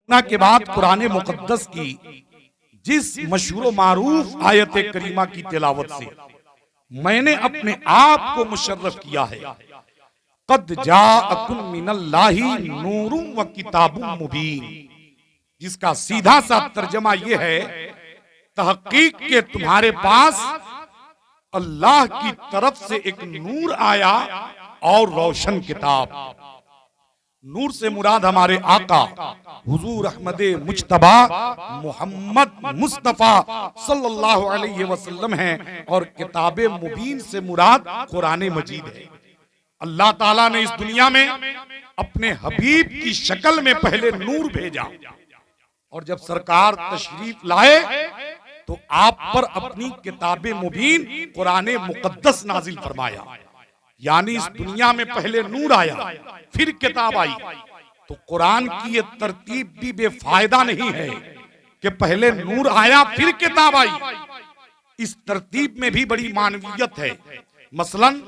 के बाद कुरान मुकद्दस की जिस मशहूर मारूफ आयत करीमा की तिलावत से मैंने अपने आप को मुशर्रफ किया है। कद जाअकुम मिनल्लाहि नूरुम व किताबुम मुबीन, जिसका सीधा सा तर्जमा यह है, तहकीक के तुम्हारे पास अल्लाह की तरफ से एक नूर आया और रोशन किताब। नूर से मुराद हमारे आका हुजूर अहमद मुज्तबा मोहम्मद मुस्तफा सल्लल्लाहु अलैहि वसल्लम हैं, और किताबे मुबीन से मुराद कुरान मजीद है। अल्लाह ताला ने इस दुनिया में अपने हबीब की शक्ल में पहले नूर भेजा, और जब सरकार तशरीफ लाए तो आप पर अपनी किताबे मुबीन कुरान मुकद्दस नाजिल फरमाया। यानी इस दुनिया में पहले नूर आया फिर किताब आई। तो कुरान की ये तरतीब भी बेफायदा नहीं है कि पहले नूर आया फिर किताब आई। इस तरतीब में भी बड़ी मानवीयत है। मसलन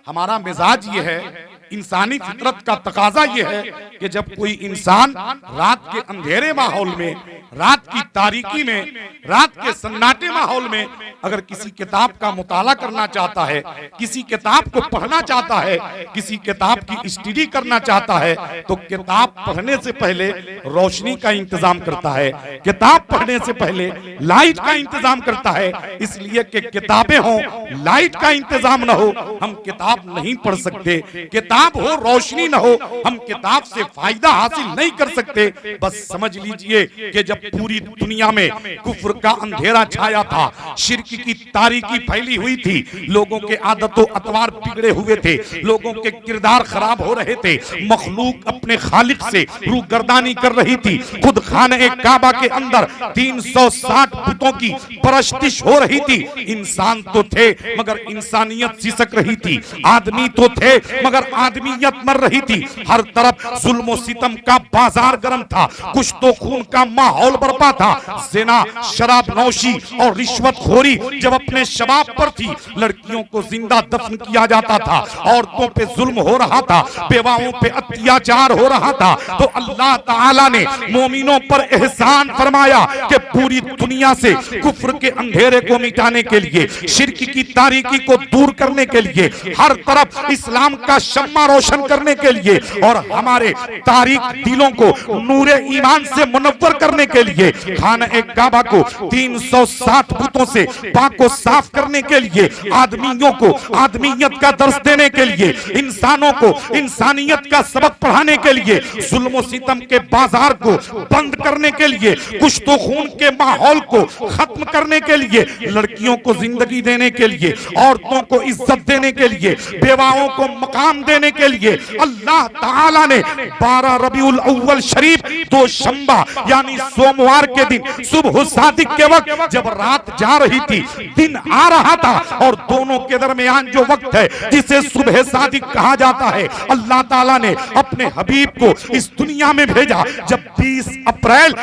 हमारा मिजाज ये है, इंसानी फितरत का तकाजा ये है कि जब कोई इंसान रात के अंधेरे माहौल में, रात की तारीकी में, रात के सन्नाटे माहौल में अगर किसी किताब का मुताला करना चाहता है, किसी किताब को पढ़ना चाहता है, किसी किताब की स्टडी करना चाहता है, तो किताब पढ़ने से पहले रोशनी का इंतजाम करता है, किताब पढ़ने से पहले लाइट का इंतजाम करता है। इसलिए कि किताबें हो, लाइट का इंतजाम न हो, हम किताब नहीं पढ़ सकते। किताब हो, रोशनी न हो, हम किताब से फायदा हासिल नहीं कर सकते। बस समझ लीजिए कि जब पूरी दुनिया में कुफ्र का अंधेरा छाया था, शिर्क की तारीकी फैली हुई थी, लोगों के आदतों अतवार बिगड़े हुए थे, लोगों के किरदार खराब हो रहे थे, मखलूक अपने खालिक से रूगर्दानी कर रही थी, खुद खाने काबा के अंदर 360 बुतों की परस्तिश हो रही थी। इंसान तो थे मगर इंसानियत सिसक रही थी, आदमी तो थे मगर आदमियत मर रही थी। हर तरफ जुल्म सितम का बाजार गर्म था, कुछ तो खून का माहौल बर्पा था। ज़िना, शराब नौशी और रिश्वत खोरी जब अपने शबाब पर थी, लड़कियों को जिंदा दफन किया जाता था, औरतों पे जुल्म हो रहा था, बेवाओं पे अत्याचार हो रहा था। तो अल्लाह ताला ने मोमिनों पर एहसान फरमाया कि पूरी दुनिया से कुफ्र के अंधेरे को मिटाने के लिए, शिर्क की तारीकी को दूर करने के लिए, हर तरफ इस्लाम का शम्मा रोशन करने के लिए और हमारे तारीक दिलों को नूरे ईमान से मुनव्वर करने के लिए, खाना एक काबा को 360 बुतों से पाक को साफ करने के लिए, आदमियों को आदमियत का दर्स देने के लिए, इंसानों को इंसानियत का सबक पढ़ाने के लिए, जुल्म सितम के बाजार को बंद करने के लिए, कुछ तो खून के माहौल को खत्म करने के लिए, लड़कियों को जिंदगी देने के लिए, औरतों को इज्जत देने के लिए, बेवाओं को मकाम देने के लिए अल्लाह ताला ने 12 रबीउल अव्वल शरीफ दो शंबा यानी सोमवार के दिन सुबह सादिक के वक्त जब रात जा रही थी, दिन आ रहा था, और दोनों के दरमियान जो वक्त है जिसे सुबह सादिक कहा जाता है, अल्लाह ताला ने अपने हबीब को इस दुनिया में भेजा जब 20 अप्रैल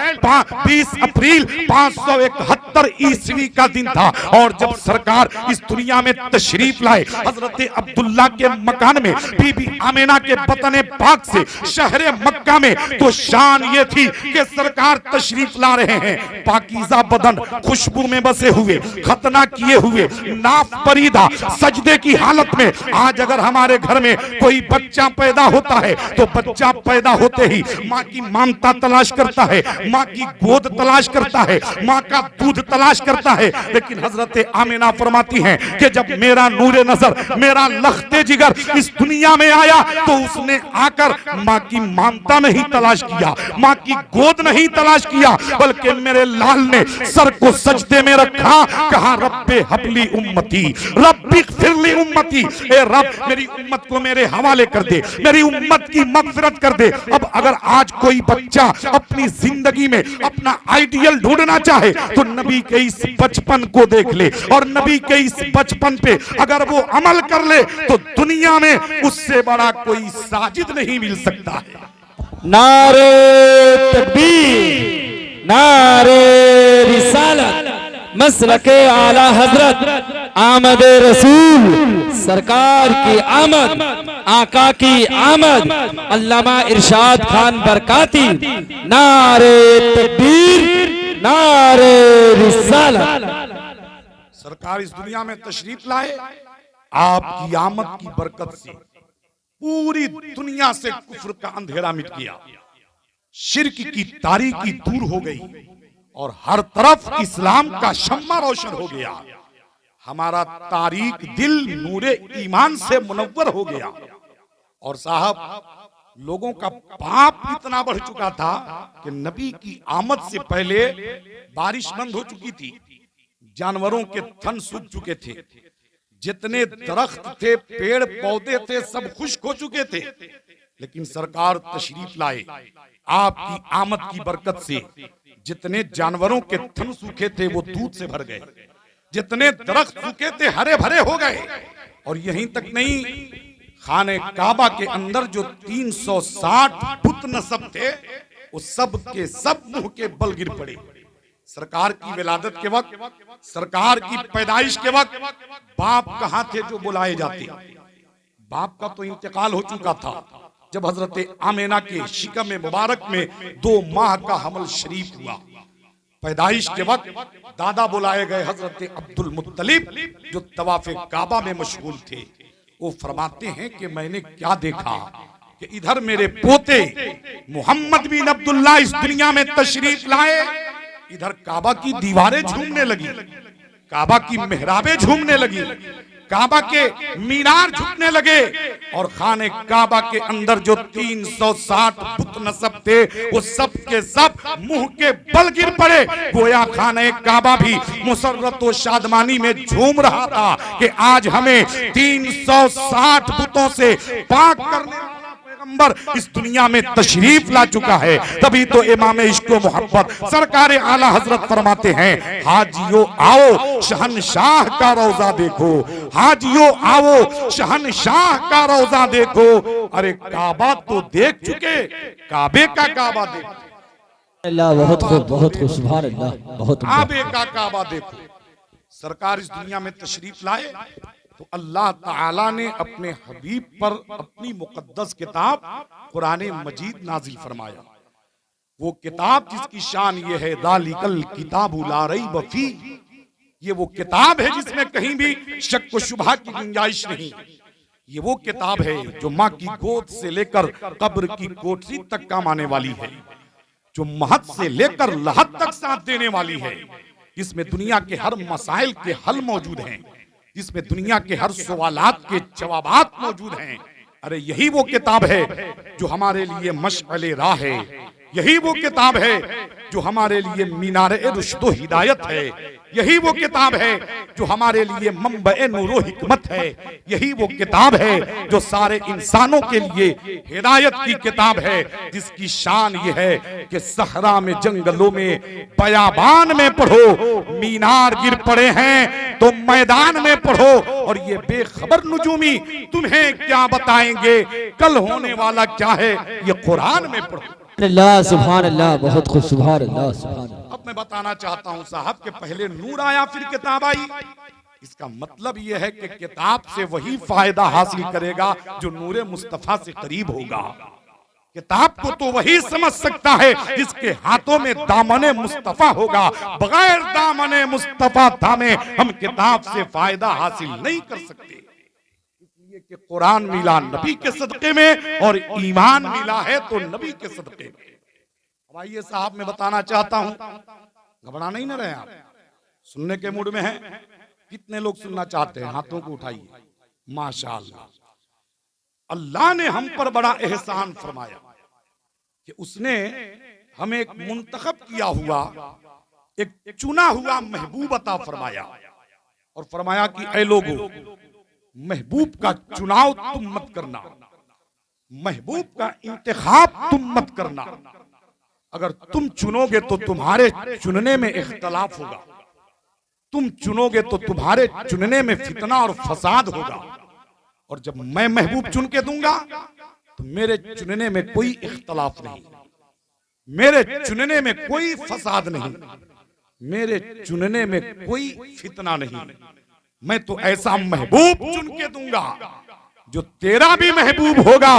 571 ईस्वी का दिन था। और जब सरकार इस दुनिया में तशरीफ लाए, हजरत अब्दुल्ला के मकान में, बीबी आमिना के बतने पाक से शहरे मक्का में, तो शान ये थी कि सरकार तशरीफ ला रहे हैं, पाकीज़ा बदन खुशबू में बसे हुए, खतना किए हुए, नाफ परीदा सजदे की हालत में। आज अगर हमारे घर में कोई बच्चा पैदा होता है तो बच्चा पैदा होते ही माँ की ममता तलाश करता है, माँ की गोद तलाश करता है, माँ का दूध तलाश करता है। लेकिन हजरत आमिना फरमाती हैं कि जब मेरा नूरे नजर, मेरा लख्ते जिगर इस दुनिया में आया तो उसने आकर माँ की ममता नहीं तलाश किया, माँ की गोद नहीं तलाश किया, बल्कि मेरे लाल ने सर को सजदे में रखा, कहा रब्बे हबली उम्मती, रब्बी फिरली उम्मती, ए रब मेरी उम्मत को मेरे हवाले कर दे, मेरी उम्मत की मगफिरत कर दे। अब अगर आज कोई बच्चा अपनी जिंदगी में अपना आइडियल ढूंढना चाहे तो नबी के इस बचपन को देख ले, और नबी के इस बचपन पे अगर वो अमल कर ले तो दुनिया में उससे बड़ा कोई साजिद नहीं मिल सकता है। नारे तकबीर, नारे रिसालत, मसलके आला हजरत आमद रसूल सरकार की आमद। आका की आमद। अल्लामा इरशाद खान बरकाती, नारे तकबीर, नारे रिसालत। सरकार इस दुनिया में तशरीफ लाए, आपकी आमद की बरकत से पूरी दुनिया से कुफ्र का अंधेरा मिट गया, शिर्क की तारीकी दूर हो गई और हर तरफ इस्लाम का शम्मा रोशन हो गया। हमारा तारीक दिल नूरे ईमान से मुनव्वर हो गया। और साहब, लोगों का पाप इतना बढ़ चुका था कि नबी की आमद से पहले बारिश बंद हो चुकी थी, जानवरों के थन सूख चुके थे, जितने दरख्त थे, पेड़ पौधे थे, सब खुश्क हो चुके थे। लेकिन सरकार तशरीफ लाए, आपकी आमद की बरकत से जितने जानवरों के थन सूखे थे वो दूध से भर गए, जितने दरख्त सूखे थे हरे भरे हो गए। और यहीं तक नहीं, खाने काबा के अंदर जो 360 बुत नस्ब थे, वो सब के सब मुंह के बल गिर पड़े। सरकार की विलादत के वक्त, सरकार की पैदाइश के वक्त बाप कहां थे जो बुलाए जाते? बाप का तो इंतकाल हो चुका था। जब हजरत आमेना के शिकम मुबारक में 2 माह का हमल शरीफ हुआ, पैदाइश के वक्त दादा बुलाए गए हजरत अब्दुल मुत्तलिब, जो तवाफे काबा में मशगूल थे। वो फरमाते हैं कि मैंने क्या देखा कि इधर मेरे पोते मोहम्मद बिन अब्दुल्ला इस दुनिया में तशरीफ लाए, इधर काबा की दीवारें झूमने लगी, काबा की मेहराबें झूमने लगी, काबा के मीनार झुकने लगे, और खाने काबा के अंदर जो 360 बुत नस्ब थे वो सब के सब मुंह के बल गिर पड़े। गोया खाने काबा भी मुसर्रत व शादमानी में झूम रहा था कि आज हमें 360 बुतों से पाक करने वाला पैगंबर इस दुनिया में तशरीफ ला चुका है। तभी तो इमाम इश्क व मोहब्बत सरकार आला हजरत फरमाते हैं, हाजियो आओ शहनशाह का रोजा देखो, हाजियो आओ शहनशाह का रोजा देखो। अरे काबा तो देख चुके, काबे का काबा देखो। अल्लाह, बहुत खूब, बहुत खूब, सुभान अल्लाह, बहुत खूब। काबे का काबा देखो। सरकार इस दुनिया में तशरीफ लाए तो अल्लाह ताला ने अपने हबीब पर अपनी मुकद्दस किताब कुरान मजीद नाजिल फरमाया। वो किताब जिसकी शान ये है, दालिकल किताबु ला रैब फी, ये वो किताब है जिसमें कहीं भी शक व शुबहा की गुंजाइश नहीं। ये वो किताब है जो माँ की गोद से लेकर कब्र की कोठरी तक काम आने वाली है, जो महत से लेकर लहद तक साथ देने वाली है, जिसमें दुनिया के हर मसाइल के हल मौजूद हैं, जिसमें दुनिया के हर सवालात के जवाबात मौजूद हैं। अरे यही वो किताब है जो हमारे लिए मशअले राह है, यही वो किताब है जो हमारे लिए मीनारे रुश्द हिदायत है, यही वो किताब है जो हमारे लिए मंबए नूरो हिकमत है, यही वो किताब है जो सारे इंसानों के लिए हिदायत की किताब है, जिसकी शान ये है कि सहरा में, जंगलों में, बयाबान में पढ़ो, मीनार गिर पड़े हैं तो मैदान में पढ़ो, और ये बेखबर नुजूमी तुम्हें क्या बताएंगे कल होने वाला क्या है, ये कुरान में पढ़ो। अल्लाह, सुभान अल्लाह, बहुत खूब, सुभान अल्लाह, सुभान अल्लाह। अब मैं बताना चाहता हूं साहब कि पहले नूर आया फिर किताब आई। इसका मतलब यह है कि किताब से वही फायदा हासिल करेगा जो नूरे मुस्तफा से करीब होगा। किताब को तो वही समझ सकता है जिसके हाथों में दामने मुस्तफा होगा। बगैर दामने मुस्तफा थामे हम किताब से फायदा हासिल नहीं कर सकते। इसलिए कि कुरान मिला नबी के सदके में और ईमान मिला है तो नबी के सदके में। अब आइए साहब, मैं बताना चाहता हूं, घबरा नहीं ना रहे आप, सुनने के मूड में हैं? कितने लोग सुनना चाहते हैं? हाथों को उठाइए। माशाअल्लाह, अल्लाह ने हम पर बड़ा एहसान फरमाया कि उसने हमें एक मुंतखब किया हुआ, एक चुना हुआ महबूब अता फरमाया, और फरमाया कि ऐ लोगों, महबूब का चुनाव तुम मत करना, महबूब का इंतखाब तुम मत करना। अगर तुम चुनोगे तो तुम्हारे चुनने में इख्तलाफ होगा, तुम चुनोगे तो तुम्हारे चुनने में फितना और फसाद होगा, और जब मैं महबूब चुन के दूंगा तो मेरे चुनने में कोई इख्तलाफ नहीं, मेरे चुनने में कोई फसाद नहीं, मेरे चुनने में कोई फितना नहीं। मैं तो ऐसा महबूब चुन के दूंगा जो तेरा भी महबूब होगा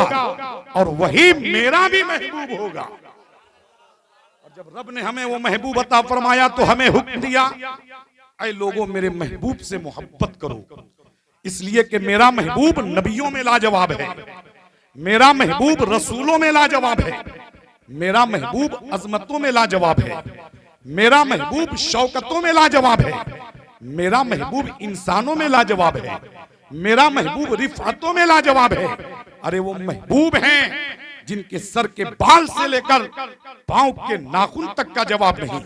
और वही मेरा भी महबूब होगा। और जब रब ने हमें वो महबूब अता फरमाया तो हमें हुक्म दिया, ऐ लोगों मेरे महबूब से मोहब्बत करो, इसलिए कि मेरा महबूब नबियों में लाजवाब है, मेरा महबूब रसूलों में लाजवाब है, मेरा महबूब अजमतों में लाजवाब है, मेरा महबूब शौकतों में लाजवाब है, मेरा महबूब इंसानों में लाजवाब है, मेरा महबूब रिफातों में लाजवाब है। अरे वो महबूब हैं जिनके सर के बाल से लेकर पांव के नाखून तक का जवाब नहीं।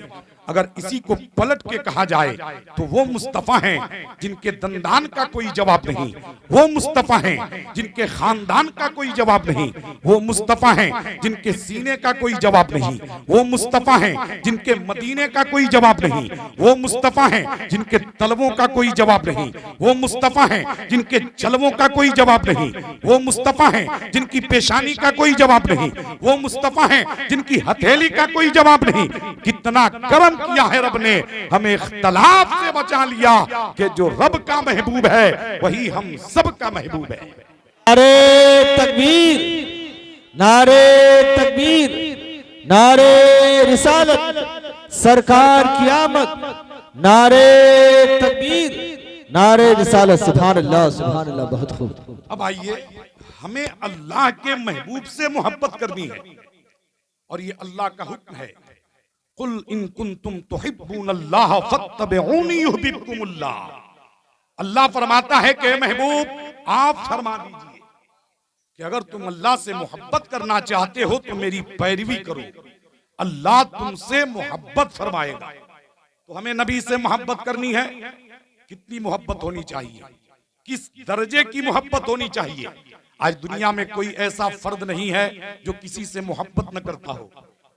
अगर इसी को पलट के कहा जाए तो वो मुस्तफा हैं जिनके दंदान का कोई जवाब नहीं, वो मुस्तफा हैं जिनके खानदान का कोई जवाब नहीं, वो मुस्तफा हैं जिनके सीने का कोई जवाब नहीं, वो मुस्तफा हैं जिनके मदीने का कोई जवाब नहीं, वो मुस्तफा हैं जिनके तलवों का कोई जवाब नहीं, वो मुस्तफा हैं जिनके चलवों का कोई जवाब नहीं, वो मुस्तफा हैं जिनकी पेशानी का कोई जवाब नहीं, वो मुस्तफा हैं जिनकी हथेली का कोई जवाब नहीं। कितना करम किया है रब ने, हमें इख्तलाफ से बचा लिया कि जो रब का महबूब है वही हम सब का महबूब है। नारे तकबीर, नारे तकबीर, नारे रिसालत, सरकार क़यामत, नारे तकबीर, नारे रिसालत। सुभान अल्लाह, सुभान अल्लाह, बहुत खूब। अब आइए, हमें अल्लाह के महबूब से मोहब्बत करनी है और ये अल्लाह का हुक्म है, कुल इन कुंतुम तुहिब्बूनल्लाह फत्तबिऊनी युहिब्बुकुमुल्लाह। अल्लाह फरमाता है कि महबूब आप फरमा दीजिए कि अगर तुम अल्लाह से मोहब्बत करना चाहते हो तो मेरी पैरवी करो, अल्लाह तुमसे मोहब्बत फरमाएगा। तो हमें नबी से मोहब्बत करनी है। कितनी मोहब्बत होनी चाहिए, किस दर्जे की मोहब्बत होनी चाहिए। आज दुनिया में कोई ऐसा फर्द नहीं है जो किसी से मोहब्बत न करता हो,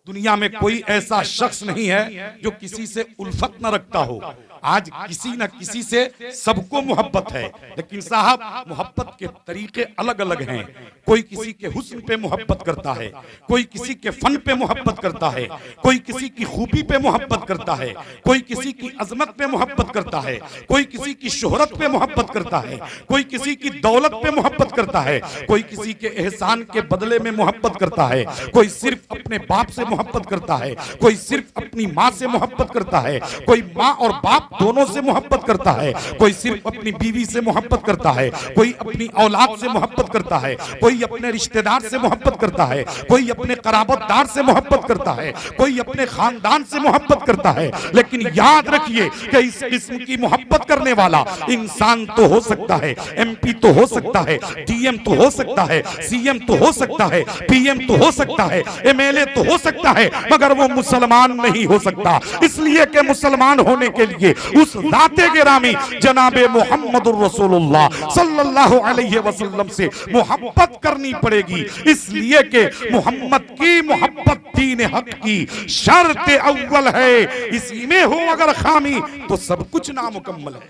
दुनिया में कोई ऐसा शख्स नहीं है जो किसी से उल्फत न रखता हो। आज किसी न किसी से सबको मोहब्बत है, लेकिन साहब मोहब्बत के तरीके अलग अलग हैं। कोई किसी के हुस्न पे मोहब्बत करता है, कोई किसी के फन पे मोहब्बत करता है, कोई किसी की खूबी पे मोहब्बत करता है, कोई किसी की अजमत पे मोहब्बत करता है, कोई किसी की शोहरत पे मोहब्बत करता है, कोई किसी की दौलत पे मोहब्बत करता है, कोई किसी के एहसान के बदले में मोहब्बत करता है, कोई सिर्फ अपने बाप से मोहब्बत करता है, कोई सिर्फ अपनी माँ से मोहब्बत करता है, कोई माँ और बाप दोनों से मोहब्बत करता है, कोई सिर्फ अपनी बीवी से मोहब्बत करता है, कोई अपनी औलाद से मोहब्बत करता है, कोई अपने रिश्तेदार से मोहब्बत करता है, कोई अपने कराबतदार से मोहब्बत करता है, कोई अपने खानदान से मोहब्बत करता है। लेकिन याद रखिए कि इस किस्म की मोहब्बत करने वाला इंसान तो हो सकता है, MP तो हो सकता है, DM तो हो सकता है, CM तो हो सकता है, PM तो हो सकता है, MLA तो हो सकता है, मगर वो मुसलमान नहीं हो सकता। इसलिए कि मुसलमान होने के लिए उस जाते गिरामी जनाबे मोहम्मदुर रसूलुल्लाह सल्लल्लाहु अलैहि वसल्लम से मोहब्बत करनी पड़ेगी। इसलिए कि मोहम्मद की मोहब्बत दीन हक की शर्त अव्वल है, इसी में हो अगर खामी तो सब कुछ नामुकम्मल है,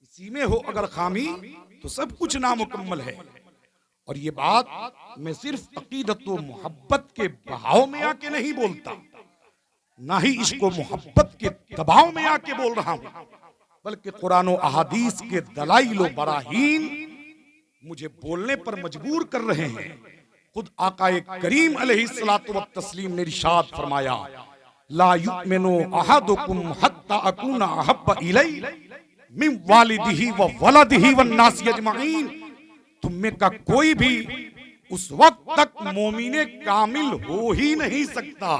इसी में हो अगर खामी तो सब कुछ नामुकम्मल है। और ये बात मैं सिर्फ अकीदत व मोहब्बत के बहाव में आके नहीं बोलता, ना ही इसको मोहब्बत के दबाव में आके बोल रहा हूं, बल्कि कुरान और अहादीस के दलाइल व बराहीन मुझे बोलने पर मजबूर कर रहे हैं। खुद आकाए करीम अलैहिस्सलातु व तस्लीम ने इरशाद फरमाया, ला युमिनु अहदुकुम हत्ता अकूना अहब्बा इलैहि मिन वालिदिही व वलदिही वन नास अजमाइन। तुम में का कोई भी उस वक्त तक मोमिने कामिल हो ही नहीं सकता।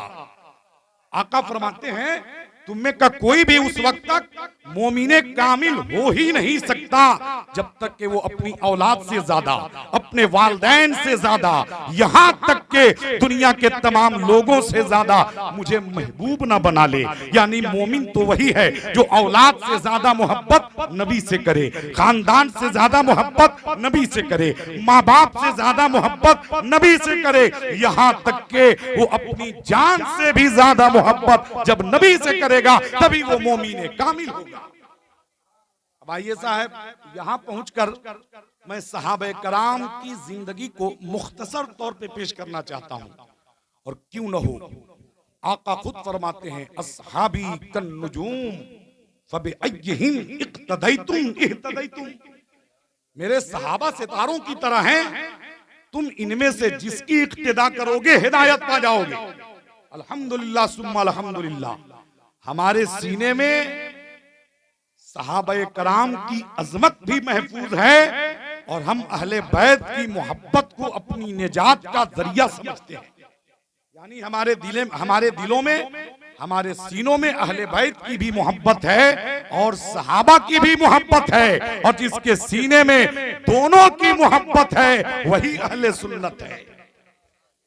आका फरमाते हैं तुम में का कोई भी उस वक्त तक मोमिने कामिल हो ही नहीं सकता जब तक कि वो अपनी औलाद से ज्यादा, अपने वालिदैन से ज्यादा, यहां तक के दुनिया के तमाम लोगों से ज्यादा मुझे महबूब ना बना ले। यानी मोमिन तो वही है जो औलाद से ज्यादा मोहब्बत नबी से करे, खानदान से ज्यादा मोहब्बत नबी से करे, माँ बाप से ज्यादा मोहब्बत नबी से करे, यहां तक के वो अपनी जान से भी ज्यादा मोहब्बत जब नबी से करेगा तभी वो मोमिन कामिल होगा। अब आइए साहब, यहां पहुंचकर मैं सहाबे कराम की जिंदगी को मुख्तसर तौर पे पेश करना चाहता हूं। और क्यों न हो, आका खुद फरमाते हैं अस्हाबी कन्नुजूम फबिअय्यिहिम इक्तदैतुम इहतदैतुम। मेरे सहाबा सितारों की तरह हैं, तुम इनमें से जिसकी इक्तिदा करोगे हिदायत पा जाओगे। अल्हम्दुलिल्लाह सुम्मा अल्हम्दुलिल्लाह, हमारे सीने में सहाबाए कराम की अजमत भी महफूज है और हम अहले बैत की मोहब्बत को अपनी निजात का जरिया समझते हैं। यानी हमारे दिलों में, हमारे सीनों में अहले बैत की भी मोहब्बत है और सहाबा की भी मोहब्बत है, और जिसके सीने में दोनों की मोहब्बत है वही अहले सुन्नत है।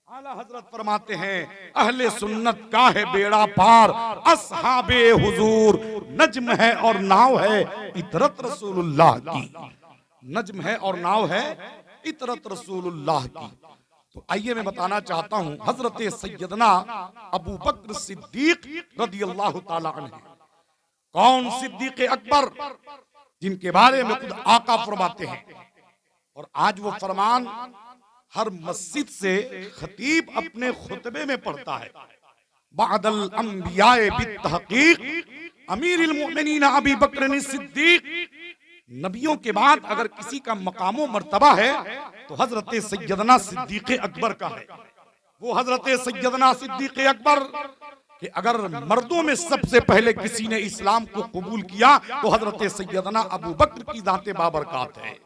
आला हजरत फरमाते हैं, अहले सुन्नत का है बेड़ा पार, असहाबे हुजूर नज्म है और नाव है इतरत रसूलुल्लाह की। नज्म है और नाव है इतरत रसूलुल्लाह की। तो आइए मैं बताना चाहता हूं, हजरत सैयदना अबू बकर सिद्दीक रदियल्लाहु ताला अन्हु, कौन सिद्दीक अकबर, जिनके बारे में खुद आका फरमाते हैं, और आज वो फरमान हर मस्जिद से खतीब अपने खुतबे में पढ़ता है। बादल अंबियाए बित्तहकीक अमीरुल मोमिनीन अबी बकर सिद्दीक, नबियों के बाद अगर किसी का मकामो मर्तबा है तो हजरत सैयदना सिद्दीक अकबर का है। वो हजरत सैयदना सिद्दीक अकबर कि अगर मर्दों में सबसे पहले किसी ने इस्लाम को कबूल किया तो हजरत सैयदना अबू बकर की जाते बाबरकात है।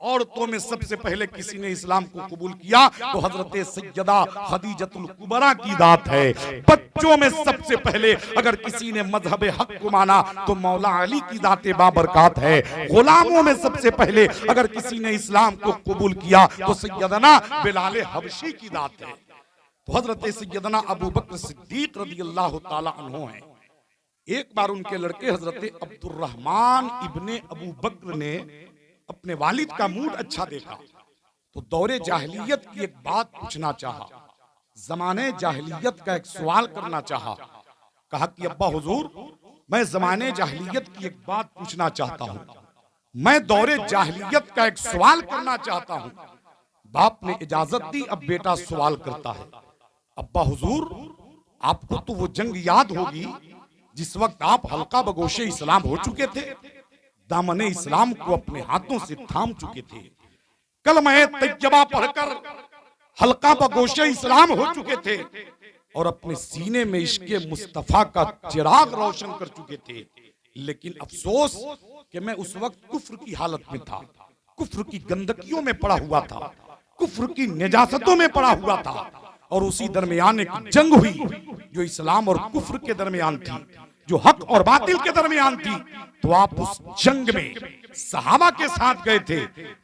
औरतों में सबसे पहले किसी ने इस्लाम को कबूल किया तो हजरत सैयदा खदीजतुल कुबरा की दात है। बच्चों में सबसे पहले अगर किसी ने मजहब हक को माना तो मौला अली की दाते बाबरकात है। गुलामों में सबसे पहले अगर किसी ने इस्लाम को कबूल किया तो सैयदना बिलाल हबशी की दात है। तो हजरत सैयदना अबू बकर सिद्दीक रदियल्लाहु ताला अन्हु हैं। एक बार उनके लड़के हजरत अब्दुर्रहमान इब्ने अबू बकर ने अपने वालिद का मूड अच्छा देखा तो दौरे जाहिलियत की एक बात पूछना चाहा, जमाने जाहिलियत का एक सवाल करना चाहा। कहा कि अब्बा हुजूर, मैं जमाने जाहिलियत की एक बात पूछना चाहता हूँ, मैं दौरे जाहिलियत का एक सवाल करना चाहता हूँ। बाप ने इजाजत दी, अब बेटा सवाल करता है। अब्बा हुजूर, आपको तो वो जंग याद होगी जिस वक्त आप हल्का बगोशे इस्लाम हो चुके थे, दामने इस्लाम को अपने हाथों से थाम चुके थे, कलमा तैयबा पढ़कर हल्का बगोशे इस्लाम हो चुके थे और अपने सीने में इश्क़े मुस्तफा का चिराग रोशन कर चुके थे। लेकिन अफसोस कि मैं उस वक्त कुफ्र की हालत में था, कुफ्र की गंदगियों में पड़ा हुआ था, कुफ्र की निजासतों में पड़ा हुआ था, और उसी दरमियान एक जंग हुई जो इस्लाम और कुफ्र के दरमियान थी, जो हक और बातिल के दरमियान थी। तो आप उस जंग में सहाबा के साथ गए थे,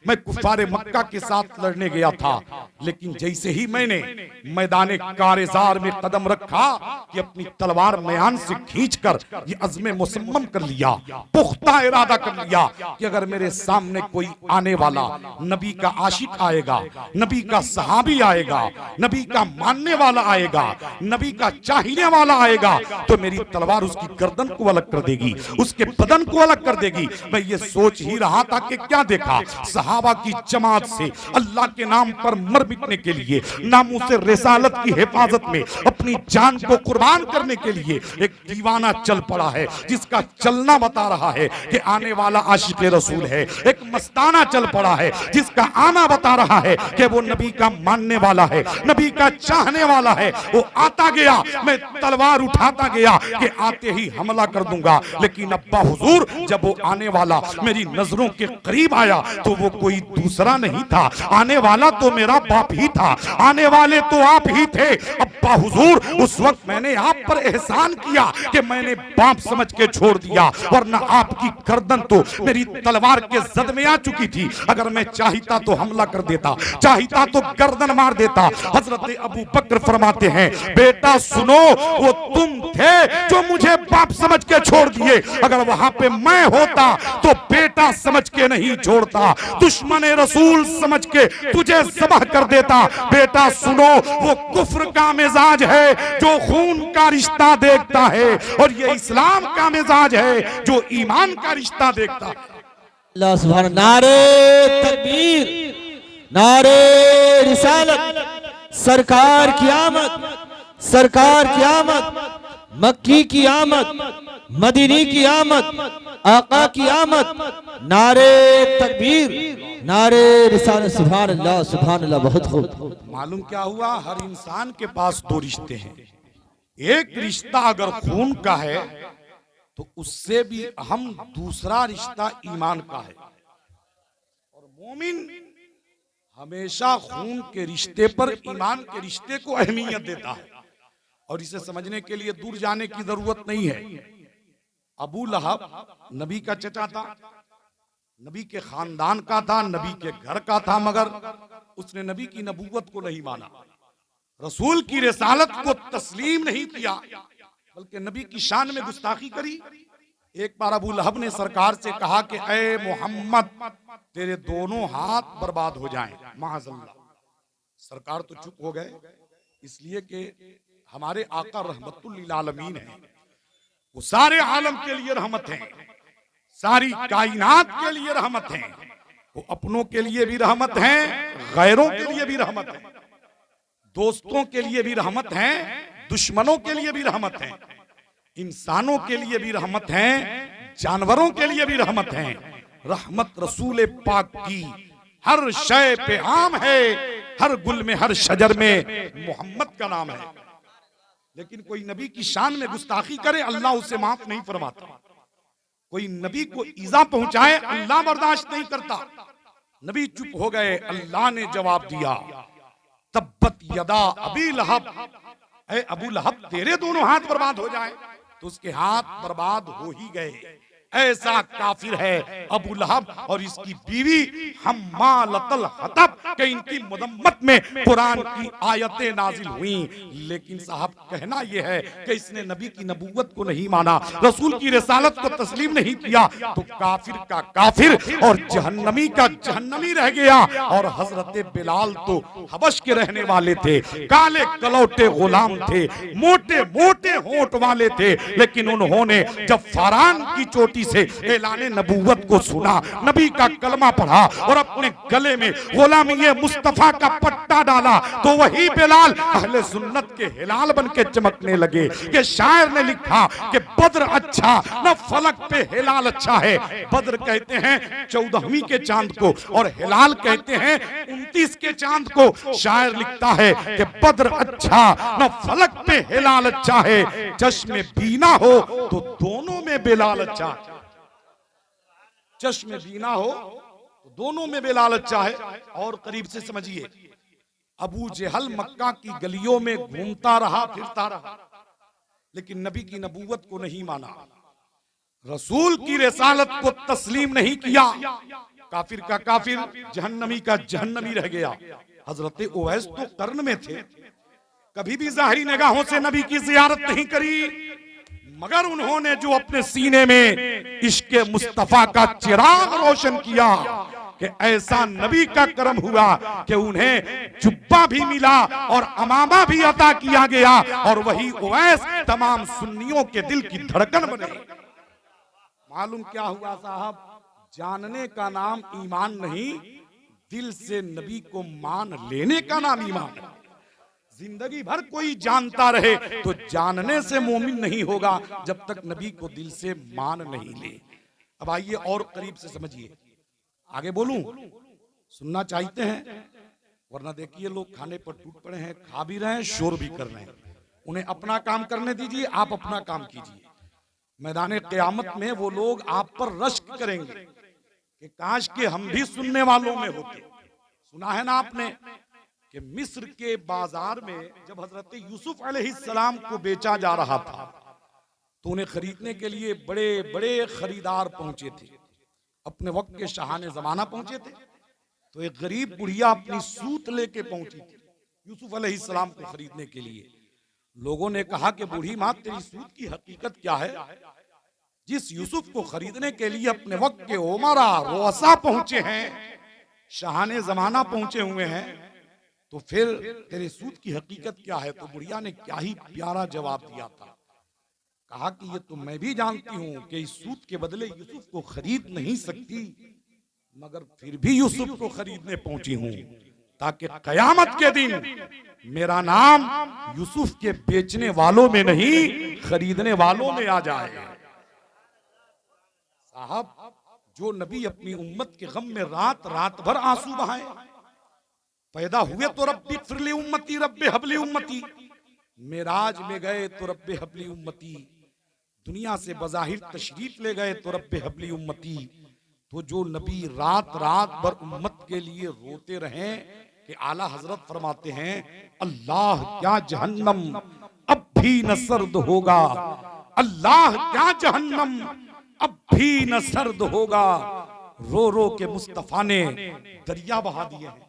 मैं कुफारे मक्का के साथ लड़ने गया था। लेकिन जैसे ही मैंने मैदाने कारेजार में कदम रखा कि अपनी तलवार म्यान से खींचकर ये अज़्म मुसम्मम कर लिया, पुख्ता इरादा कर लिया कि अगर मेरे सामने कोई आने वाला नबी का आशिक आएगा, नबी का सहाबी आएगा, नबी का मानने वाला आएगा, नबी का चाहने वाला आएगा, तो मेरी तलवार उसकी गर्दन को अलग कर देगी, उसके बदन को अलग कर देगी। मैं ये सोच ही रहा था कि क्या देखा, सहाबा की जमात से अल्लाह के नाम पर मर मिटने के लिए, नामूसे रिसालत की हिफाजत में अपनी जान को कुर्बान करने के लिए एक दीवाना चल पड़ा है, जिसका चलना बता रहा है कि आने वाला आशिक रसूल है। एक मस्ताना चल पड़ा है जिसका आना बता रहा है कि वो नबी का मानने वाला है, नबी का चाहने वाला है। वो आता गया, मैं तलवार उठाता गया कि आते ही हमला कर दूंगा। लेकिन अब्बा हुजूर, जब वो आने वाला मेरी नजरों के करीब आया तो वो कोई दूसरा नहीं था, आने वाला तो मेरा बाप ही था, आने वाले तो आप ही थे। अब्बा हुजूर, उस वक्त मैंने आप पर एहसान किया कि मैंने बाप समझ के छोड़ दिया, वरना आपकी गर्दन तो मेरी तलवार के जद में आ चुकी थी। अगर मैं चाहता तो हमला कर देता, चाहता तो गर्दन मार देता। हजरत अबू बकर फरमाते हैं, बेटा सुनो, वो तुम थे जो मुझे बाप समझ के छोड़ दिए, अगर वहां पे मैं होता तो बेटा समझ के नहीं छोड़ता, दुश्मन रसूल समझ के तुझे ज़बाह कर देता। बेटा सुनो, वो कुफ्र का मिजाज है जो खून का रिश्ता देखता है, और ये इस्लाम का मिजाज है जो ईमान का रिश्ता देखता है। अल्लाह सुभान, नारे तकबीर, नारे रिसालत, सरकार की आमद, सरकार की आमद, मक्की की आमद, मदीनी की आमद, आका की आमद, नारे तकबीर, नारे रिसालत, सुभान अल्लाह, सुभान अल्लाह। बहुत खूब। मालूम क्या हुआ, हर इंसान के पास दो रिश्ते हैं। एक रिश्ता अगर खून का है तो उससे भी अहम दूसरा रिश्ता ईमान का है। और मोमिन हमेशा खून के रिश्ते पर ईमान के रिश्ते को अहमियत देता है। और इसे समझने के लिए दूर जाने की जरूरत नहीं है। अबू लहब नबी का चचा था, नबी के खानदान का था, नबी के घर का था, मगर उसने नबी की नबूवत को नहीं माना, रसूल की रिसालत को तस्लीम नहीं किया, बल्कि नबी की शान में गुस्ताखी करी। एक बार अबू लहब ने सरकार से कहा कि ऐ मोहम्मद, तेरे दोनों हाथ बर्बाद हो जाएं, माअज़ल्लाह। सरकार तो चुप हो गए, इसलिए कि हमारे आका रहमतुल लिल आलमीन हैं, वो सारे आलम के लिए रहमत हैं, सारी कायनात के लिए रहमत हैं, वो अपनों के लिए भी रहमत हैं, गैरों के लिए भी रहमत है, दोस्तों के लिए भी रहमत हैं, दुश्मनों के लिए भी रहमत हैं, इंसानों के लिए भी रहमत हैं, जानवरों के लिए भी रहमत हैं। रहमत रसूल पाक की हर शय पे आम है, हर गुल में हर शजर में मोहम्मद का नाम है। लेकिन कोई नबी की शान में गुस्ताखी करे, अल्लाह उसे माफ नहीं फरमाता। कोई नबी को ईजा पहुंचाए, अल्लाह बर्दाश्त नहीं करता। नबी चुप हो गए, अल्लाह ने जवाब दिया, तब्बत यदा अबी लहब, ऐ अबू लहब तेरे दोनों हाथ बर्बाद हो जाए, तो उसके हाथ बर्बाद हो ही गए। ऐसा काफिर है अबू लहब और इसकी बीवी हम्मालतल हतब के इनकी मदम्मत में कुरान की आयतें नाजिल हुई। लेकिन साहब कहना यह है कि इसने नबी की नबूवत को नहीं माना, रसूल की रिसालत को तस्लीम नहीं किया, तो काफिर का काफिर और जहन्नमी का जहन्नमी रह गया। और हजरत बिलाल तो हबश के रहने वाले थे, काले कलौटे गुलाम थे, मोटे मोटे होंठ वाले थे, लेकिन उन्होंने जब फरान की चोटी से ऐलाने नबूवत को सुना, नबी का कलमा पढ़ा और अपने गले में गुलामी मुस्तफा का पट्टा डाला, तो वही बिलाल अहले सुन्नत के हिलाल बन के चमकने लगे। कि शायर ने लिखा कि बद्र अच्छा न फलक पे हिलाल अच्छा है। बद्र कहते हैं 14वीं के चांद को और हिलाल कहते हैं 29 के चांद को। शायर लिखता है कि बद्र अच्छा न फलक पे हिलाल अच्छा है, चश्मे बीना हो तो दोनों में बिलाल अच्छा है। चश्मे बीना हो तो दोनों में बिलाल अच्छा है। और करीब से समझिए, अबू जहल मक्का की गलियों में घूमता रहा, फिरता रहा, लेकिन नबी की नबूवत को नहीं माना, रसूल की रिसालत को तस्लीम नहीं किया। काफिर का काफिर, जहन्नमी का जहन्नमी रह गया। हजरत उवैस तो कर्न में थे, कभी भी जाहिरी निगाहों से नबी की जियारत नहीं करी, मगर उन्होंने जो अपने सीने में इश्क मुस्तफा का चिराग रोशन किया कि ऐसा नबी का करम हुआ कि उन्हें जुब्बा भी मिला और अमामा भी अता किया गया, और वही उवैस तमाम सुन्नियों के दिल की धड़कन बने। मालूम क्या हुआ साहब, जानने का नाम ईमान नहीं, दिल से नबी को मान लेने का नाम ईमान है। जिंदगी भर कोई जानता रहे तो जानने से मोमिन नहीं होगा जब तक नबी को दिल से मान नहीं ले। अब आइए और करीब से समझिए, आगे बोलूं, सुनना चाहते हैं? वरना देखिए लोग खाने पर टूट पड़े हैं, खा भी रहे हैं, शोर भी कर रहे हैं। उन्हें अपना काम करने दीजिए, आप अपना काम कीजिए। मैदान क़यामत में वो लोग आप पर रश्क करेंगे कि काश के हम भी सुनने वालों में होते। सुना है ना आपने कि मिस्र के बाजार में जब हजरत यूसुफ अलैहिस्सलाम को बेचा जा रहा था, तो उन्हें खरीदने के लिए बड़े बड़े खरीदार पहुंचे थे। अपने वक्त के शाहाने जमाना पहुंचे थे, तो एक गरीब बुढ़िया अपनी सूत लेके पहुंची थी यूसुफ अलैहिस्सलाम को खरीदने के लिए। लोगों ने कहा कि बूढ़ी माँ, तेरी सूत की हकीकत क्या है? जिस यूसुफ को खरीदने के लिए अपने वक्त के उमरा रोसा पहुंचे हैं, शाहाने जमाना पहुंचे हुए हैं, तो फिर तेरे सूत की हकीकत क्या है? तो बुढ़िया ने क्या ही प्यारा जवाब दिया था। कहा कि ये तो मैं भी जानती हूं कि इस सूत के बदले यूसुफ को खरीद नहीं सकती, मगर फिर भी यूसुफ को खरीदने पहुंची हूं ताकि कयामत के दिन मेरा नाम यूसुफ के बेचने वालों में नहीं, खरीदने वालों में आ जाए। साहब, जो नबी अपनी उम्मत के गम में रात रात भर आंसू बहाए, पैदा हुए तो रब्बी फिरली उम्मती रब्बे हबली उम्मती, मेराज में गए तो रब्बे हबली उम्मती, दुनिया से बज़ाहिर तशरीफ ले गए तो रब्बे हबली उम्मती। तो जो नबी रात रात भर उम्मत के लिए रोते रहे कि आला हजरत फरमाते हैं, अल्लाह क्या जहन्नम अब भी न सर्द होगा, अल्लाह क्या जहन्नम अब भी न सर्द होगा। रो रो के मुस्तफा ने दरिया बहा दिए हैं।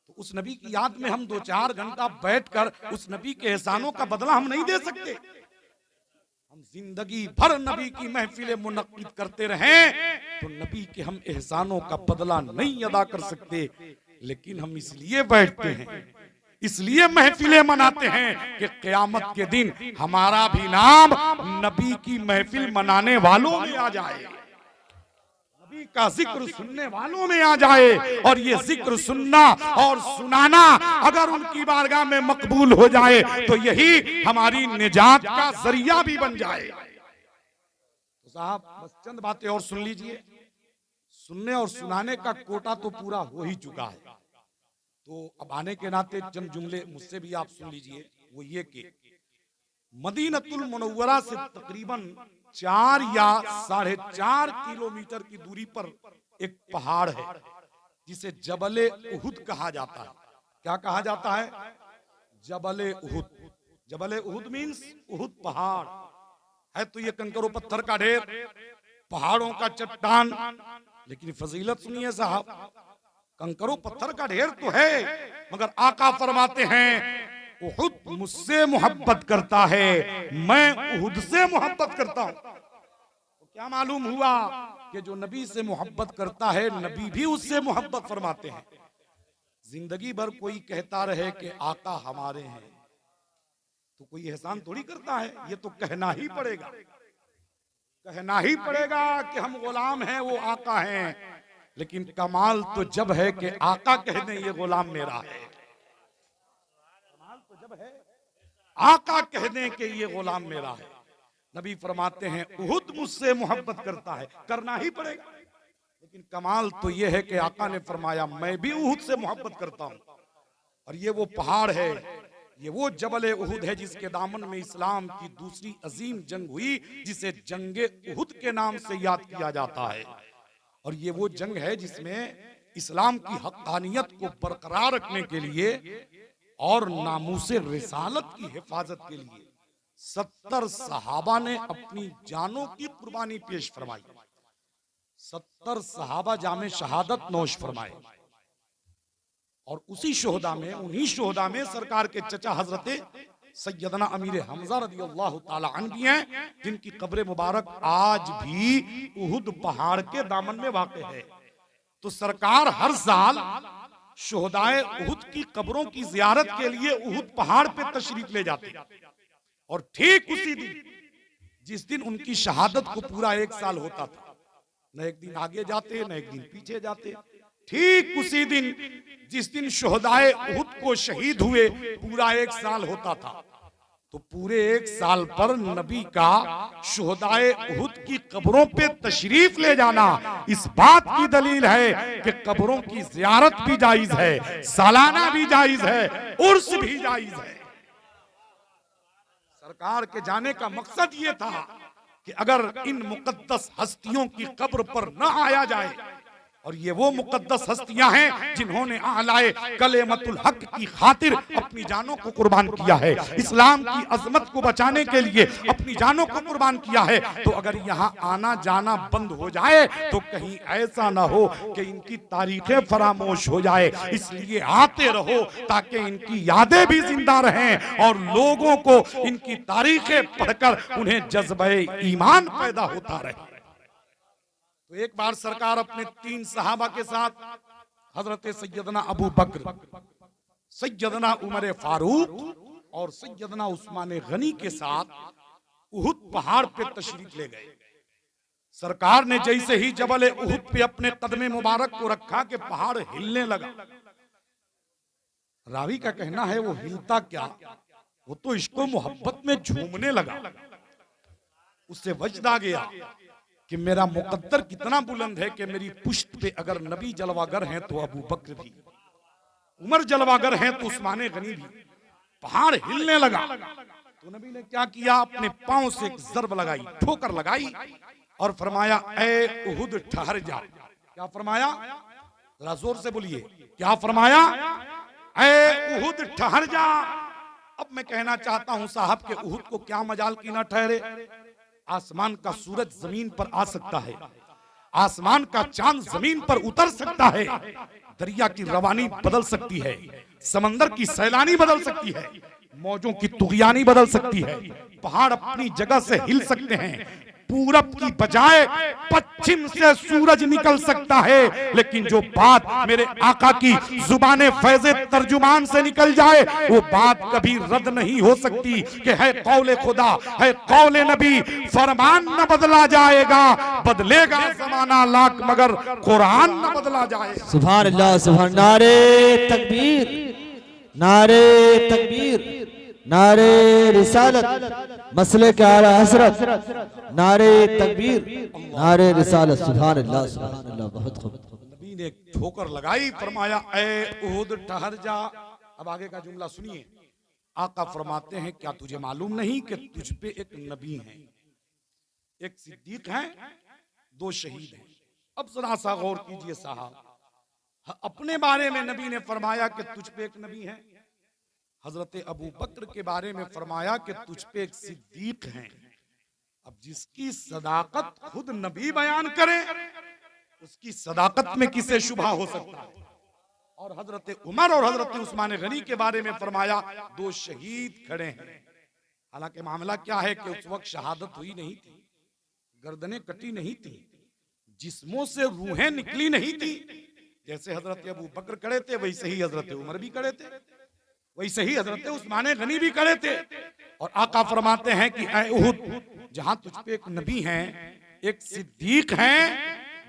तो उस नबी की याद में हम 2-4 घंटा बैठकर उस नबी के एहसानों का बदला हम नहीं दे सकते। हम जिंदगी भर नबी की महफिलें मुनक्किद करते रहें तो नबी के हम एहसानों का बदला नहीं अदा कर सकते। लेकिन हम इसलिए बैठते हैं, इसलिए महफिलें मनाते हैं कि क़यामत के दिन हमारा भी नाम नबी की महफिल मनाने वालों में आ जाए, नबी का जिक्र सुनने वालों में आ जाए। और ये जिक्र सुनना और सुनाना अगर उनकी बारगाह में मकबूल हो जाए तो यही हमारी निजात का जरिया भी बन जाए। तो साहब, बस चंद बातें और सुन लीजिए। सुनने और सुनाने का कोटा तो पूरा हो ही चुका है, तो अब आने के नाते चंद जुमले मुझसे भी आप सुन लीजिए। वो ये कि मदीनतुल मुनव्वरा से तकरीबन 4 या 4.5 किलोमीटर की दूरी पर एक पहाड़ है जिसे जबले उहुद कहा जाता है। क्या कहा जाता है? जबले उहुद। जबले उहुद मीन्स उहुद पहाड़ है। तो ये कंकरों पत्थर का ढेर, पहाड़ों का चट्टान, लेकिन फजीलत सुनिए साहब, कंकरों पत्थर का ढेर तो है, मगर आका फरमाते हैं उहुद मुझसे मोहब्बत करता है, मैं उहुद से मोहब्बत करता हूं। तो क्या मालूम हुआ कि जो नबी से मोहब्बत करता है नबी भी उससे मोहब्बत फरमाते हैं। जिंदगी भर कोई कहता रहे कि आका हमारे हैं तो कोई एहसान थोड़ी करता है, ये तो कहना ही पड़ेगा, कहना ही पड़ेगा कि हम गुलाम हैं, वो आका हैं। लेकिन कमाल तो जब है कि आका कह दें ये गुलाम मेरा है, कमाल तो जब है आका कह दें कि ये गुलाम मेरा है। नबी फरमाते हैं उहुद मुझसे मोहब्बत करता है, करना ही पड़ेगा। लेकिन कमाल तो ये है कि आका ने फरमाया मैं भी उहुद से मोहब्बत करता हूं। और ये वो पहाड़ है, ये वो जबल उहुद है जिसके दामन में इस्लाम की दूसरी अजीम जंग हुई, जिसे जंगे उहुद के नाम से याद किया जाता है। और ये वो जंग है जिसमें इस्लाम की हक्कानियत को बरकरार रखने के लिए और नामूसे रिसालत की हिफाजत के लिए 70 सहाबा ने अपनी जानों की कुर्बानी पेश फरमाई। 70 सहाबा जामे शहादत नोश फरमाए। और उसी शोहदा में, उन्हीं शोहदा में सरकार के चचा हजरत सैयदना अमीर हमजा रदियल्लाहु ताला अन्हु हैं, जिनकी कब्र मुबारक आज भी उहुद पहाड़ के दामन में वाक़ है। तो सरकार हर साल शोहदाए उहुद की कब्रों की जियारत के लिए उहुद पहाड़ पे तशरीफ ले जाते। और ठीक उसी दिन, जिस दिन उनकी शहादत को पूरा 1 साल होता था, न एक दिन आगे जाते न एक दिन पीछे जाते, ठीक उसी दिन जिस दिन शोहदाए उहुद को शहीद हुए पूरा 1 साल होता था। तो पूरे 1 साल पर नबी का शोहदाए उहुद की कब्रों पे तशरीफ ले जाना इस बात की दलील है कि कब्रों की जियारत भी जायज है, सालाना भी जायज है, उर्स भी जायज है। सरकार के जाने का मकसद ये था कि अगर इन मुकद्दस हस्तियों की कब्र पर न आया जाए, और ये वो मुकद्दस हस्तियां हैं जिन्होंने आलाए कलेमतुल हक की खातिर अपनी जानों को कुर्बान किया है, इस्लाम की अजमत को बचाने के लिए अपनी जानों को कुर्बान किया है। तो अगर यहाँ आना जाना बंद हो जाए तो कहीं ऐसा ना हो कि इनकी तारीखें फरामोश हो जाए। इसलिए आते रहो ताकि इनकी यादें भी जिंदा रहें और लोगों को इनकी तारीखें पढ़कर उन्हें जज्बे ईमान पैदा होता रहे। तो एक बार सरकार अपने 3 सहाबा के साथ हजरत सैयदना अबू बकर, सैयदना उमर फारूक और सैयदना उस्मान गनी के साथ उहुद पहाड़ पे तशरीफ ले गए। सरकार ने जैसे ही जबल उहुद पे अपने कदमे मुबारक को रखा कि पहाड़ हिलने लगा। रावी का कहना है वो हिलता क्या, वो तो इश्को मोहब्बत में झूमने लगा। उससे वजद आ गया कि मेरा मुकद्दर कितना बुलंद है कि मेरी पुष्ट पे अगर नबी जलवागर हैं तो अबू बकर भी, उमर जलवागर हैं तो उस्मान गनी भी। पहाड़ हिलने लगा तो नबी ने क्या किया, अपने पांव से एक ज़रब लगाई, ठोकर लगाई और फरमाया ए उहुद ठहर जा। क्या फरमाया, जरा जोर से बोलिए, क्या फरमाया, ए उहुद ठहर जा। अब मैं कहना चाहता हूं साहब के उहुद को क्या मजाल की ना ठहरे। आसमान का सूरज जमीन पर आ सकता है, आसमान का चांद जमीन पर उतर सकता है, दरिया की रवानी बदल सकती है, समंदर की सैलानी बदल सकती है, मौजों की तुगयानी बदल सकती है, पहाड़ अपनी जगह से हिल सकते हैं, पूरब की बजाय पश्चिम से सूरज निकल सकता है, लेकिन जो बात मेरे आका की जुबाने फैज़े तर्जुमान से निकल जाए वो बात कभी रद्द नहीं हो सकती कि है कौले खुदा, है कौले नबी, फरमान न बदला जाएगा, बदलेगा जमाना लाख मगर कुरान न बदला जाएगा। सुभान अल्लाह, सुभान। नारे तकबीर, नारे तकबीर, नारे रिसालत, मसले के आला हजरत, नारे तकबीर, नारे रिसालत। सुभान अल्लाह, सुभान अल्लाह। बहुत खूब। नबी ने एक ठोकर लगाई, फरमाया ए उहुद ठहर जा। अब आगे का जुमला सुनिए। आका फरमाते हैं क्या तुझे मालूम नहीं कि तुझ पे एक नबी है, एक सिद्दीक है, दो शहीद हैं। अब जरा सा गौर कीजिए साहब, अपने बारे में नबी ने फरमाया कि तुझ पे एक नबी है, हजरत अबू बकर के बारे में फरमाया कि तुझ पे एक सिद्दीक हैं। अब जिसकी सदाकत खुद नबी बयान करे उसकी सदाकत में किसे शुबहा हो सकता है। और हजरत उमर और हजरत उस्मान गनी के बारे में फरमाया दो शहीद खड़े हैं। हालांकि मामला क्या है कि उस वक्त शहादत हुई नहीं थी, गर्दनें कटी नहीं थी, जिस्मों से रूहें निकली नहीं थी। जैसे हजरत अबू बकर खड़े थे वैसे ही हजरत उमर भी खड़े थे, वैसे ही हजरत उस्मान गनी भी खड़े थे। और आका फरमाते हैं कि ऐ उहुद, जहां तुझ पे एक नबी हैं, एक सिद्दीक हैं,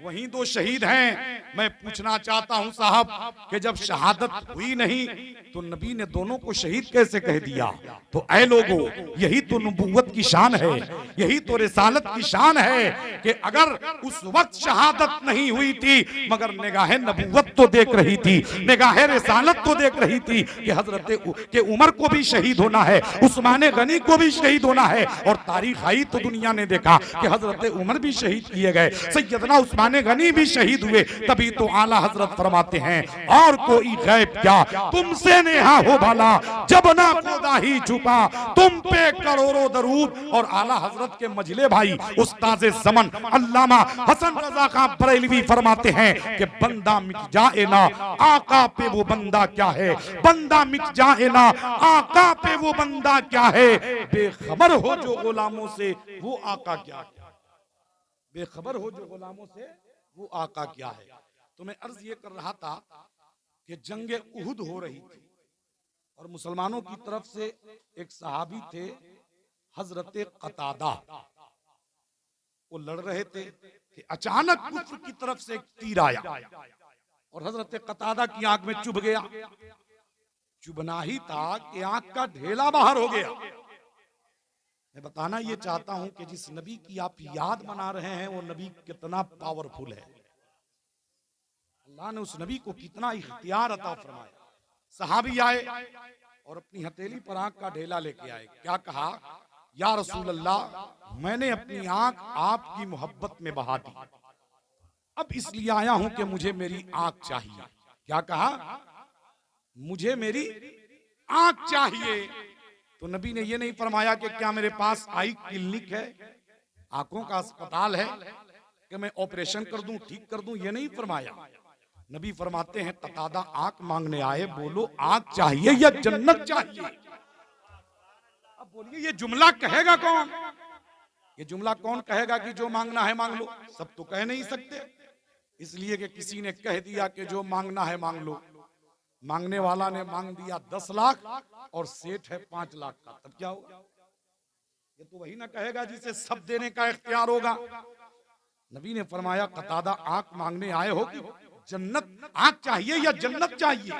वहीं दो शहीद हैं। मैं पूछना चाहता हूं साहब कि जब शहादत हुई नहीं तो नबी ने दोनों को शहीद कैसे कह दिया? तो ऐ लोगों, यही तो नबूवत की शान है, यही तो रिसालत की शान है कि अगर उस वक्त शहादत नहीं हुई थी मगर निगाह नबूवत तो देख रही थी, निगाह रिसालत तो देख रही थी कि हजरत के उमर को भी शहीद होना है, उस्मान गनी को भी शहीद होना है। और तारीख आई तो दुनिया ने देखा कि हजरत उमर भी शहीद किए गए, सैयदना उस्मान गनी भी शहीद हुए। तभी तो आला हजरत फरमाते हैं और कोई गैब क्या तुमसे नेहा हो भला, जब ना खुदा ही छुपा तुम पे करोड़ों दरूद। और आला हजरत के मजले भाई उस्ताद ज़मन अल्लामा हसन रजा खां बरेलवी फरमाते हैं कि बंदा मिट जाए ना आका पे वो बंदा क्या है, बंदा मिट जाए ना आका पे वो बंदा क्या है, बेखबर हो जो गुलामों से वो आका क्या है, बेखबर हो जो गुलामों से वो आका क्या है। तो मैं अर्ज ये कर रहा था कि जंग उहुद हो रही थी और मुसलमानों की तरफ से एक सहाबी थे हजरत कतादा, वो लड़ रहे थे कि अचानक कुफ्र की तरफ से एक तीर आया और हजरत कतादा की आंख में चुभ गया। चुभना ही था कि आंख का ढेला बाहर हो गया। मैं बताना ये चाहता हूं कि जिस नबी की आप याद मना रहे हैं वो नबी कितना पावरफुल है। अल्लाह ने उस नबी को कितना इख्तियार अता फरमाया। सहाबी आए और अपनी हथेली पर आंख का ढेला लेके आए। क्या कहा? या रसूल अल्लाह, मैंने अपनी आंख आपकी मोहब्बत में बहा दी, अब इसलिए आया हूं कि मुझे मेरी आंख चाहिए। क्या कहा? मुझे मेरी आंख चाहिए। तो नबी ने ये नहीं फरमाया कि क्या मेरे पास आई क्लिनिक है, आंखों का अस्पताल है कि मैं ऑपरेशन कर दूं, ठीक कर दूं, ये नहीं फरमाया। नबी फरमाते हैं कतादा आंख मांगने आए, बोलो आंख चाहिए या जन्नत चाहिए? अब बोलिए ये जुमला कहेगा कौन? ये जुमला कौन कहेगा कि जो मांगना है मांग लो? सब तो कह नहीं सकते, इसलिए कि किसी ने कह दिया कि जो मांगना है मांग लो। मांगने वाला ने मांग दिया 10 लाख और सेठ है 5 लाख का, तब क्या होगा? ये तो वही ना कहेगा जिसे सब देने का इख्तियार होगा। नबी ने फरमाया कतादा आंख मांगने आए हो कि जन्नत, आंख चाहिए या जन्नत चाहिए?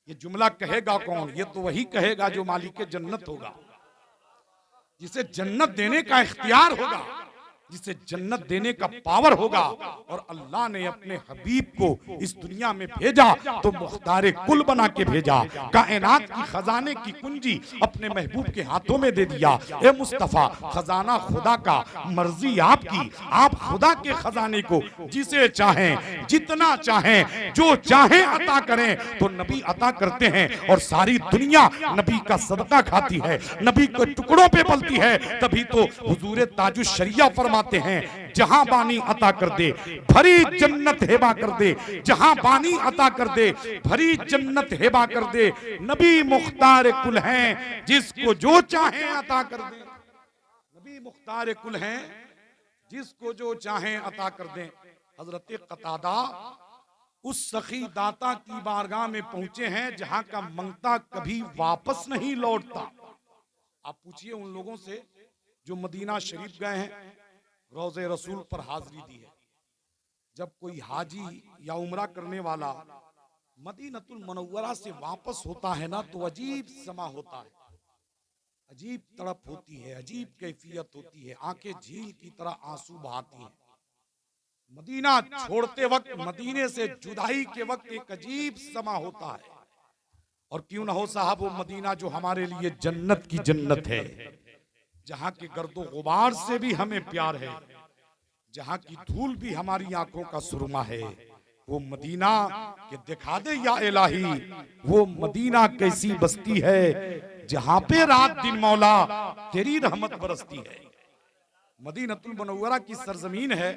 ये जुमला कहेगा कौन? ये तो वही कहेगा जो मालिक जन्नत होगा, जिसे जन्नत देने का इख्तियार होगा। जिसे जन्नत देने का पावर होगा, और अल्लाह ने अपने हबीब को इस दुनिया में भेजा तो मुख्तार कुल बना के भेजा, कायनात की खजाने की कुंजी अपने महबूब के हाथों में दे दिया। ए मुस्तफा, खजाना खुदा का, मर्जी आपकी, आप खुदा के खजाने को जिसे चाहें, जितना चाहें, जो चाहें अता करें। तो नबी अता करते हैं और सारी दुनिया नबी का सदका खाती है, नबी को टुकड़ों पे पलती है। तभी तो हुजूर ताजुश शरिया फरमाते हैं, जहां बानी अता कर दे भरी जन्नत हेबा कर दे, जहां बानी अता कर दे भरी जन्नत हेबा कर दे। नबी मुख्तार कुल हैं, जिसको जो चाहे अता कर दे। नबी मुख्तार कुल हैं, जिसको जो चाहे अता कर दे। हजरत कतादा उस सखी दाता की बारगाह में पहुंचे हैं जहां का मंगता कभी वापस नहीं लौटता। आप पूछिए उन लोगों से जो मदीना शरीफ गए हैं, रोज़े रसूल पर हाजिरी दी है। जब कोई हाजी या उम्रा करने वाला मदीनतुल मुनव्वरा से वापस होता है ना, तो अजीब समा होता है, अजीब तड़प होती है, अजीब कैफियत होती है, आंखें झील की तरह आंसू बहाती हैं। मदीना छोड़ते वक्त, मदीने से जुदाई के वक्त एक अजीब समा होता है। और क्यों ना हो साहब, वो मदीना जो हमारे लिए जन्नत की जन्नत है, जहां के गर्दो गुबार से भी हमें प्यार है, जहां की धूल भी हमारी आंखों का सुरमा है, वो मदीना के दिखा दे या इलाही। वो मदीना कैसी बस्ती है जहां पे रात दिन मौला तेरी रहमत बरसती है। मदीनतुल मुनव्वरा की सरजमीन है,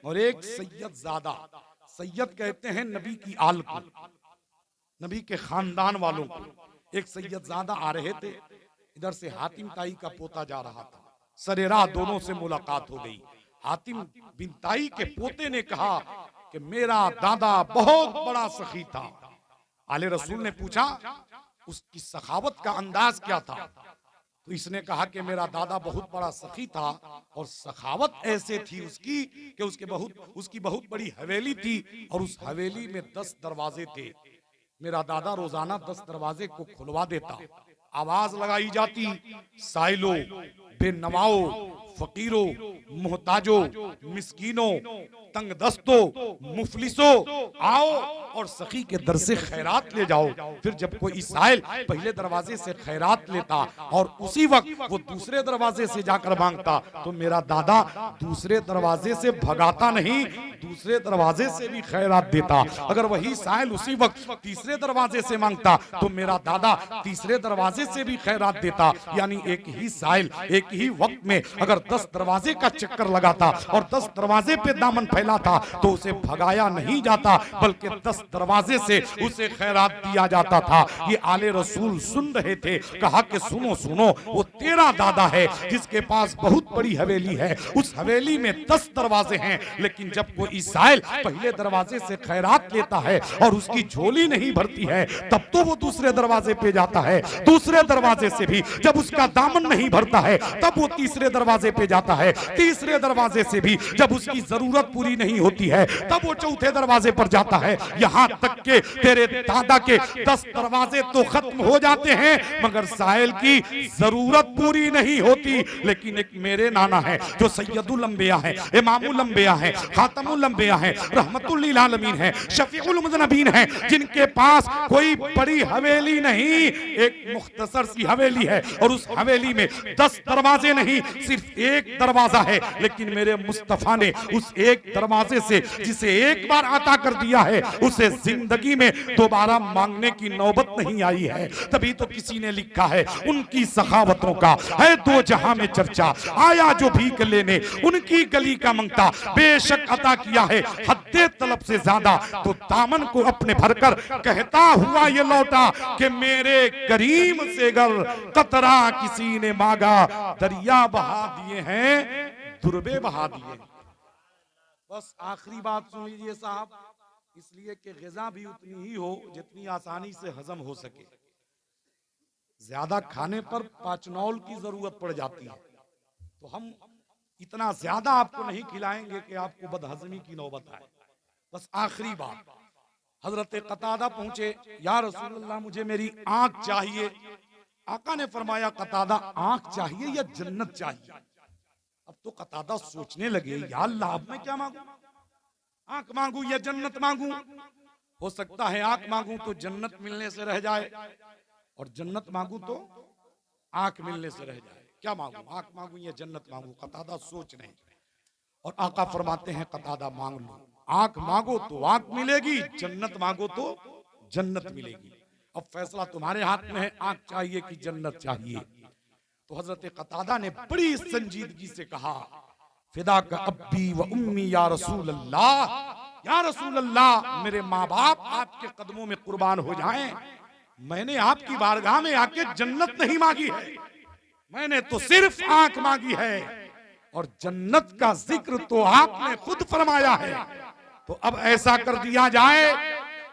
और एक सैयद ज़ादा, सैयद कहते हैं नबी की आल को, नबी के खानदान वालों को। एक सैयद ज़ादा आ रहे थे, इधर से हातिम ताई का पोता जा रहा था, सरे राह दोनों से मुलाकात हो गई। हातिम बिन ताई के पोते ने कहा कि मेरा दादा बहुत बड़ा सखी था। आले रसूल ने पूछा उसकी सखावत का अंदाज क्या था, तो इसने कहा कि मेरा दादा बहुत बड़ा सखी था, और सखावत ऐसे थी उसकी कि उसकी बहुत बड़ी हवेली थी, और उस हवेली में 10 दरवाजे थे। मेरा दादा रोजाना 10 दरवाजे को खुलवा देता, आवाज लगाई जाती, साइलो, बेनवाओ, फकीरों, मोहताजों, मिस्कीनों, तंग दस्तों, मुफलिसों, आओ और सखी के दर से खैरात ले जाओ। फिर जब कोई साइल पहले दरवाजे से खैरात लेता और उसी वक्त वो दूसरे दरवाजे से जाकर मांगता, तो मेरा दादा दूसरे दरवाजे से भगाता नहीं, दूसरे दरवाजे से भी खैरात देता। अगर वही साइल उसी वक्त तीसरे दरवाजे से मांगता, तो मेरा दादा तीसरे दरवाजे से भी खैरात देता। यानी एक ही साइल एक ही वक्त में अगर 10 दरवाजे का चक्कर लगाता और 10 दरवाजे पे दामन फैलाता, तो उसे भगाया नहीं जाता, बल्कि 10 दरवाजे से उसे खैरात दिया जाता था। ये आले रसूल सुन रहे थे, कहा कि सुनो सुनो, वो तेरा दादा है जिसके पास बहुत बड़ी हवेली है, उस हवेली में 10 दरवाजे हैं, लेकिन जब कोई साइल पहले दरवाजे से खैरात लेता है और उसकी झोली नहीं भरती है, तब तो वो दूसरे दरवाजे पे जाता है। दूसरे दरवाजे से भी जब उसका दामन नहीं भरता है, तब वो तीसरे दरवाजे पे जाता है। तीसरे दरवाजे से भी जब उसकी जरूरत पूरी नहीं होती है, तब वो चौथे दरवाजे पर जाता है। यहां तक के तेरे दादा के 10 दरवाजे तो खत्म हो जाते हैं, मगर साइल की जरूरत पूरी नहीं होती। लेकिन एक मेरे नाना है जो सैयदुल अंबिया है, इमामुल अंबिया है, खातमुल अंबिया है, रहमतुल लिल आलमीन है, शफीउल मुज़नबीन है, जिनके पास कोई बड़ी हवेली नहीं, एक मुख्तसर सी हवेली है, और उस हवेली में 10 दरवाजे नहीं, सिर्फ एक दरवाजा है। लेकिन मेरे मुस्तफा ने उस एक दरवाजे से जिसे एक बार अता कर दिया है, उसे जिंदगी में दोबारा मांगने की नौबत नहीं आई है। तभी तो किसी ने लिखा है, उनकी सखावतों का है दो जहां में चर्चा, आया जो भीख लेने उनकी गली का मंगता, बेशक अता किया है हद्दे तलब से ज्यादा, तो दामन को अपने भरकर कहता हुआ ये लौटा कि मेरे करीम से गर कतरा किसी ने मांगा, दरिया बहा दिए हैं, दुर्बे बहा दिए। बस आखिरी बात सुन लीजिए साहब, इसलिए कि ग़िज़ा भी उतनी ही हो जितनी आसानी से हजम हो सके। ज्यादा खाने पर पाचनौल की जरूरत पड़ जाती है, तो हम इतना ज्यादा आपको नहीं खिलाएंगे कि आपको बदहजमी की नौबत आए। बस आखिरी बात, हजरत कतादा पहुंचे, या रसूलल्लाह मुझे मेरी आंख चाहिए। आका ने फरमाया, कतादा आंख चाहिए या जन्नत चाहिए? अब तो कतादा सोचने लगे, या अल्लाह अब मैं क्या मांगू, आंख मांगू या जन्नत मांगू। हो सकता है आंख मांगू तो जन्नत मिलने से रह जाए, और जन्नत मांगू तो आंख मिलने से रह जाए। क्या मांगू, आंख मांगू या जन्नत मांगू? कतादा सोच रहे हैं, और आका फरमाते हैं कतादा मांग लो, आंख मांगो तो आंख मिलेगी, जन्नत मांगो तो जन्नत मिलेगी। अब फैसला तुम्हारे हाथ में है, आंख चाहिए कि जन्नत चाहिए। तो हजरत कतादा ने बड़ी संजीदगी से कहा, फिदा का अब्बी व उम्मी या रसूल अल्लाह, या रसूल अल्लाह, मेरे माँ बाप आपके कदमों में कुर्बान हो जाएं। मैंने आपकी बारगाह में आके जन्नत नहीं मांगी है, मैंने तो सिर्फ आंख मांगी है, और जन्नत का जिक्र तो आपने खुद फरमाया है। तो अब ऐसा कर दिया जाए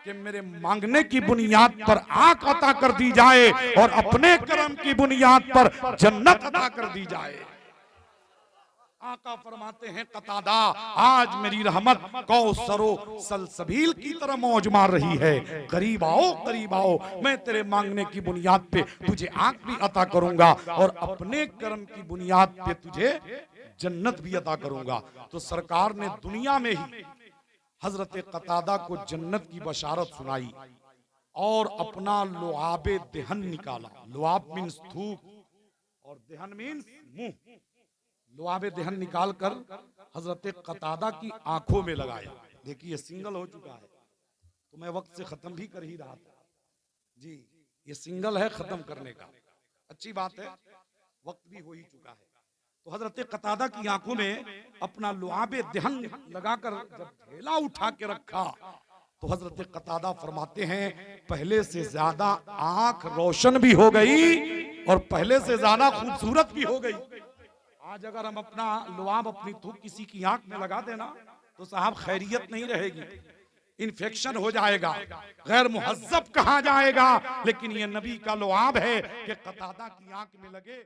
कि मेरे मांगने की बुनियाद पर आंख अता कर दी जाए, और अपने कर्म की बुनियाद पर जन्नत अता कर दी जाए। आका फरमाते हैं कतादा, आज मेरी रहमत कौसरो सलसबील की तरह मौज मार रही है, करीब आओ करीब आओ, मैं तेरे मांगने की बुनियाद पे तुझे आंख भी अता करूंगा, और अपने कर्म की बुनियाद पे तुझे जन्नत भी अता करूंगा। तो सरकार ने दुनिया में ही हजरत कतादा को जन्नत की बशारत सुनाई, और अपना लुआबे देहन निकाला। लुआब मीन्स थूक, और देहन मीन्स मुंह। लुआबे देहन निकाल कर हजरत कतादा की आंखों में लगाया। देखिए सिंगल हो चुका है, तो मैं वक्त से खत्म भी कर ही रहा था जी, ये सिंगल है खत्म करने का, अच्छी बात है, वक्त भी हो ही चुका है। तो हजरत कतादा की आंखों में अपना लुआबे देहन लगाकर जब ढेला उठा के रखा, तो हजरत कतादा फरमाते हैं, पहले से ज्यादा आंख रोशन भी हो गई, और पहले से ज्यादा खूबसूरत भी हो गई। आज अगर हम अपना लुआब, अपनी थूक किसी की आंख में लगा देना, तो साहब खैरियत नहीं रहेगी, इन्फेक्शन हो जाएगा, गैर मुहज्जब कहा जाएगा। लेकिन ये नबी का लुआब है कि कतादा की आंख में लगे